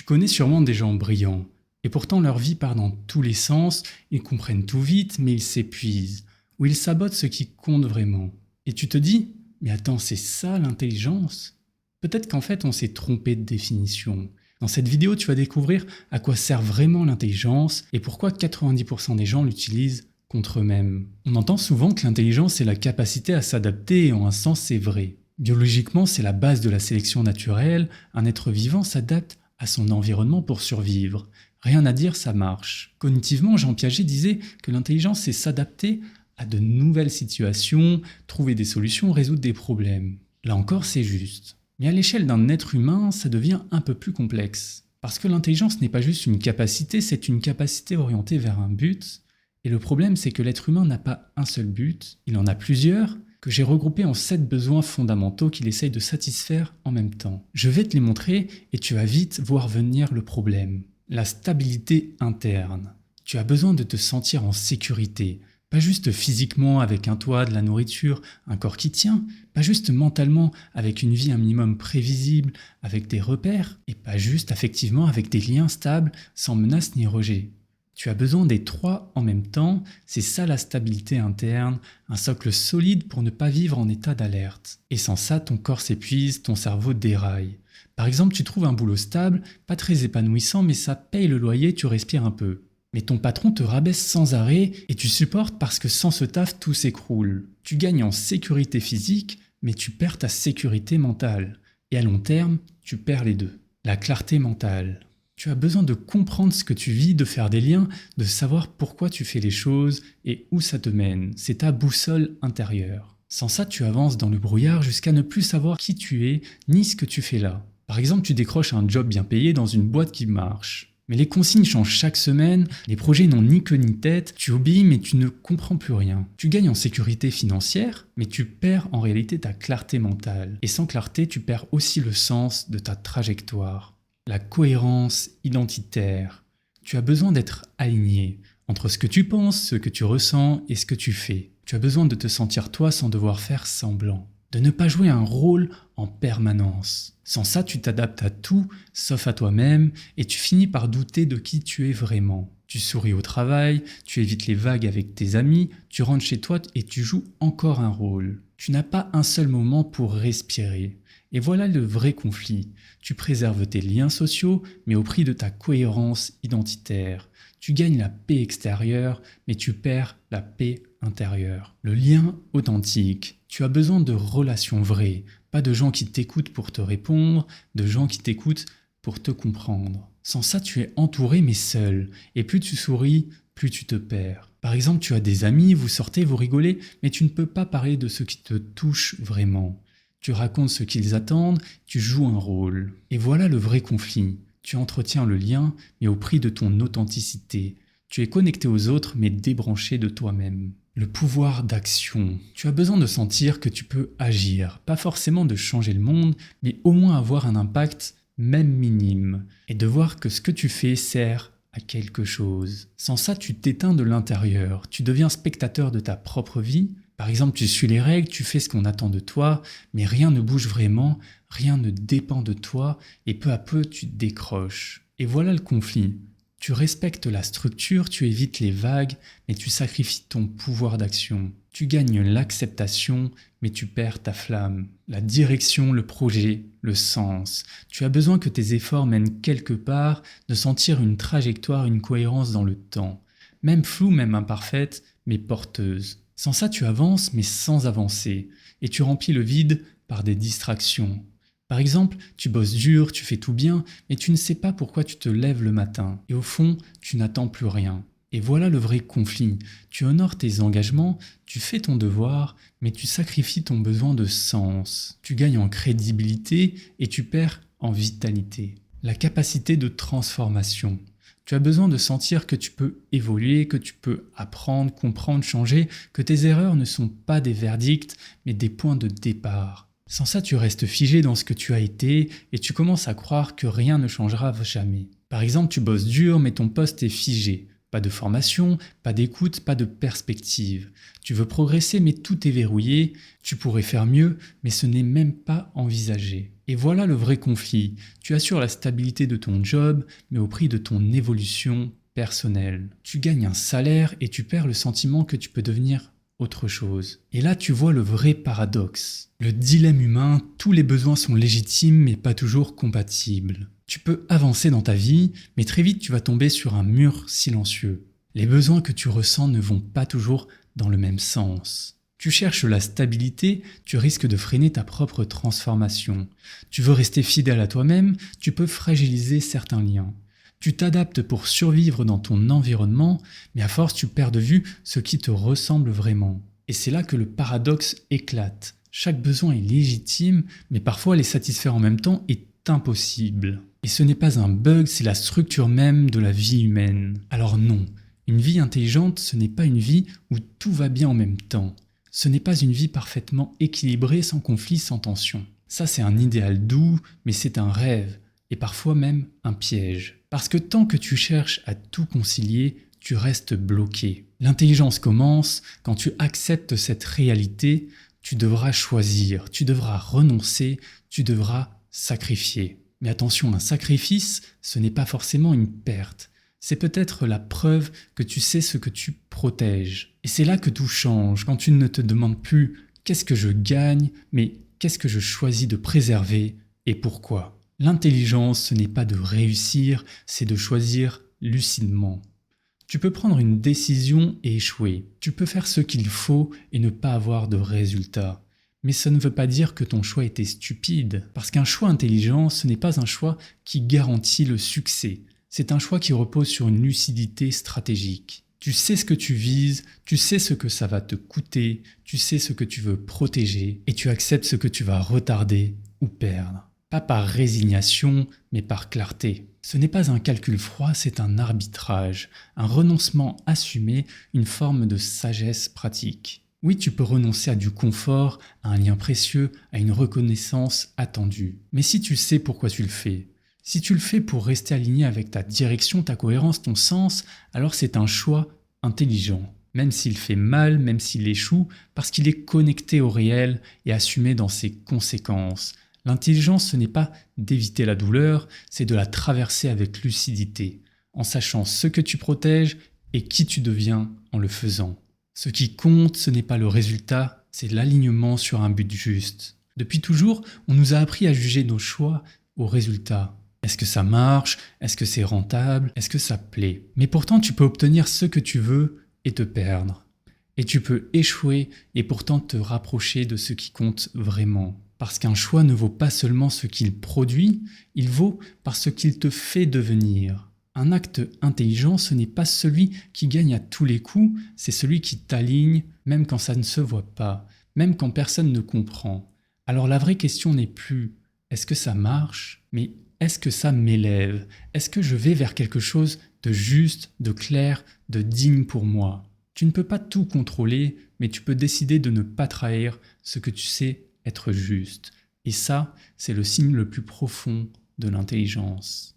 connais sûrement des gens brillants, et pourtant leur vie part dans tous les sens, ils comprennent tout vite, mais ils s'épuisent, ou ils sabotent ce qui compte vraiment. Et tu te dis, mais attends, c'est ça l'intelligence ? Peut-être qu'en fait on s'est trompé de définition. Dans cette vidéo, tu vas découvrir à quoi sert vraiment l'intelligence et pourquoi 90% des gens l'utilisent contre eux-mêmes. On entend souvent que l'intelligence est la capacité à s'adapter et en un sens c'est vrai. Biologiquement, c'est la base de la sélection naturelle, un être vivant s'adapte à son environnement pour survivre. Rien à dire, ça marche. Cognitivement, Jean Piaget disait que l'intelligence c'est s'adapter à de nouvelles situations, trouver des solutions, résoudre des problèmes. Là encore, c'est juste. Mais à l'échelle d'un être humain, ça devient un peu plus complexe. Parce que l'intelligence n'est pas juste une capacité, c'est une capacité orientée vers un but. Et le problème, c'est que l'être humain n'a pas un seul but, il en a plusieurs, que j'ai regroupés en 7 besoins fondamentaux qu'il essaye de satisfaire en même temps. Je vais te les montrer et tu vas vite voir venir le problème. La stabilité interne. Tu as besoin de te sentir en sécurité. Pas juste physiquement avec un toit, de la nourriture, un corps qui tient, pas juste mentalement avec une vie un minimum prévisible, avec des repères, et pas juste affectivement avec des liens stables, sans menace ni rejet. Tu as besoin des 3 en même temps, c'est ça la stabilité interne, un socle solide pour ne pas vivre en état d'alerte. Et sans ça, ton corps s'épuise, ton cerveau déraille. Par exemple, tu trouves un boulot stable, pas très épanouissant, mais ça paye le loyer, tu respires un peu. Mais ton patron te rabaisse sans arrêt et tu supportes parce que sans ce taf, tout s'écroule. Tu gagnes en sécurité physique, mais tu perds ta sécurité mentale. Et à long terme, tu perds les deux. La clarté mentale. Tu as besoin de comprendre ce que tu vis, de faire des liens, de savoir pourquoi tu fais les choses et où ça te mène. C'est ta boussole intérieure. Sans ça, tu avances dans le brouillard jusqu'à ne plus savoir qui tu es, ni ce que tu fais là. Par exemple, tu décroches un job bien payé dans une boîte qui marche. Mais les consignes changent chaque semaine, les projets n'ont ni queue ni tête, tu obéis mais tu ne comprends plus rien. Tu gagnes en sécurité financière, mais tu perds en réalité ta clarté mentale. Et sans clarté, tu perds aussi le sens de ta trajectoire. La cohérence identitaire. Tu as besoin d'être aligné entre ce que tu penses, ce que tu ressens et ce que tu fais. Tu as besoin de te sentir toi sans devoir faire semblant. De ne pas jouer un rôle en permanence. Sans ça, tu t'adaptes à tout, sauf à toi-même, et tu finis par douter de qui tu es vraiment. Tu souris au travail, tu évites les vagues avec tes amis, tu rentres chez toi et tu joues encore un rôle. Tu n'as pas un seul moment pour respirer. Et voilà le vrai conflit. Tu préserves tes liens sociaux, mais au prix de ta cohérence identitaire. Tu gagnes la paix extérieure, mais tu perds la paix intérieure. Le lien authentique. Tu as besoin de relations vraies, pas de gens qui t'écoutent pour te répondre, de gens qui t'écoutent pour te comprendre. Sans ça, tu es entouré mais seul, et plus tu souris, plus tu te perds. Par exemple, tu as des amis, vous sortez, vous rigolez, mais tu ne peux pas parler de ce qui te touche vraiment. Tu racontes ce qu'ils attendent, tu joues un rôle. Et voilà le vrai conflit. Tu entretiens le lien, mais au prix de ton authenticité. Tu es connecté aux autres, mais débranché de toi-même. Le pouvoir d'action. Tu as besoin de sentir que tu peux agir, pas forcément de changer le monde, mais au moins avoir un impact, même minime, et de voir que ce que tu fais sert à quelque chose. Sans ça, tu t'éteins de l'intérieur, tu deviens spectateur de ta propre vie. Par exemple, tu suis les règles, tu fais ce qu'on attend de toi, mais rien ne bouge vraiment, rien ne dépend de toi, et peu à peu, tu décroches. Et voilà le conflit. Tu respectes la structure, tu évites les vagues, mais tu sacrifies ton pouvoir d'action. Tu gagnes l'acceptation, mais tu perds ta flamme. La direction, le projet, le sens. Tu as besoin que tes efforts mènent quelque part, de sentir une trajectoire, une cohérence dans le temps. Même floue, même imparfaite, mais porteuse. Sans ça, tu avances, mais sans avancer. Et tu remplis le vide par des distractions. Par exemple, tu bosses dur, tu fais tout bien, mais tu ne sais pas pourquoi tu te lèves le matin. Et au fond, tu n'attends plus rien. Et voilà le vrai conflit. Tu honores tes engagements, tu fais ton devoir, mais tu sacrifies ton besoin de sens. Tu gagnes en crédibilité et tu perds en vitalité. La capacité de transformation. Tu as besoin de sentir que tu peux évoluer, que tu peux apprendre, comprendre, changer, que tes erreurs ne sont pas des verdicts, mais des points de départ. Sans ça, tu restes figé dans ce que tu as été et tu commences à croire que rien ne changera jamais. Par exemple, tu bosses dur, mais ton poste est figé. Pas de formation, pas d'écoute, pas de perspective. Tu veux progresser mais tout est verrouillé, tu pourrais faire mieux mais ce n'est même pas envisagé. Et voilà le vrai conflit. Tu assures la stabilité de ton job mais au prix de ton évolution personnelle. Tu gagnes un salaire et tu perds le sentiment que tu peux devenir autre chose. Et là tu vois le vrai paradoxe. Le dilemme humain, tous les besoins sont légitimes mais pas toujours compatibles. Tu peux avancer dans ta vie, mais très vite tu vas tomber sur un mur silencieux. Les besoins que tu ressens ne vont pas toujours dans le même sens. Tu cherches la stabilité, tu risques de freiner ta propre transformation. Tu veux rester fidèle à toi-même, tu peux fragiliser certains liens. Tu t'adaptes pour survivre dans ton environnement, mais à force tu perds de vue ce qui te ressemble vraiment. Et c'est là que le paradoxe éclate. Chaque besoin est légitime, mais parfois les satisfaire en même temps est impossible. Et ce n'est pas un bug, c'est la structure même de la vie humaine. Alors non, une vie intelligente, ce n'est pas une vie où tout va bien en même temps. Ce n'est pas une vie parfaitement équilibrée, sans conflit, sans tension. Ça, c'est un idéal doux, mais c'est un rêve, et parfois même un piège. Parce que tant que tu cherches à tout concilier, tu restes bloqué. L'intelligence commence quand tu acceptes cette réalité, tu devras choisir, tu devras renoncer, tu devras sacrifier. Mais attention, un sacrifice, ce n'est pas forcément une perte. C'est peut-être la preuve que tu sais ce que tu protèges. Et c'est là que tout change, quand tu ne te demandes plus « qu'est-ce que je gagne ?» mais « qu'est-ce que je choisis de préserver et pourquoi ?» L'intelligence, ce n'est pas de réussir, c'est de choisir lucidement. Tu peux prendre une décision et échouer. Tu peux faire ce qu'il faut et ne pas avoir de résultat. Mais ça ne veut pas dire que ton choix était stupide, parce qu'un choix intelligent, ce n'est pas un choix qui garantit le succès. C'est un choix qui repose sur une lucidité stratégique. Tu sais ce que tu vises, tu sais ce que ça va te coûter, tu sais ce que tu veux protéger, et tu acceptes ce que tu vas retarder ou perdre. Pas par résignation, mais par clarté. Ce n'est pas un calcul froid, c'est un arbitrage, un renoncement assumé, une forme de sagesse pratique. Oui, tu peux renoncer à du confort, à un lien précieux, à une reconnaissance attendue. Mais si tu sais pourquoi tu le fais, si tu le fais pour rester aligné avec ta direction, ta cohérence, ton sens, alors c'est un choix intelligent. Même s'il fait mal, même s'il échoue, parce qu'il est connecté au réel et assumé dans ses conséquences. L'intelligence, ce n'est pas d'éviter la douleur, c'est de la traverser avec lucidité, en sachant ce que tu protèges et qui tu deviens en le faisant. Ce qui compte, ce n'est pas le résultat, c'est l'alignement sur un but juste. Depuis toujours, on nous a appris à juger nos choix au résultat. Est-ce que ça marche? Est-ce que c'est rentable? Est-ce que ça plaît? Mais pourtant, tu peux obtenir ce que tu veux et te perdre. Et tu peux échouer et pourtant te rapprocher de ce qui compte vraiment. Parce qu'un choix ne vaut pas seulement ce qu'il produit, il vaut par ce qu'il te fait devenir. Un acte intelligent, ce n'est pas celui qui gagne à tous les coups, c'est celui qui t'aligne, même quand ça ne se voit pas, même quand personne ne comprend. Alors la vraie question n'est plus « est-ce que ça marche ?» mais « est-ce que ça m'élève ? Est-ce que je vais vers quelque chose de juste, de clair, de digne pour moi ?» Tu ne peux pas tout contrôler, mais tu peux décider de ne pas trahir ce que tu sais être juste. Et ça, c'est le signe le plus profond de l'intelligence.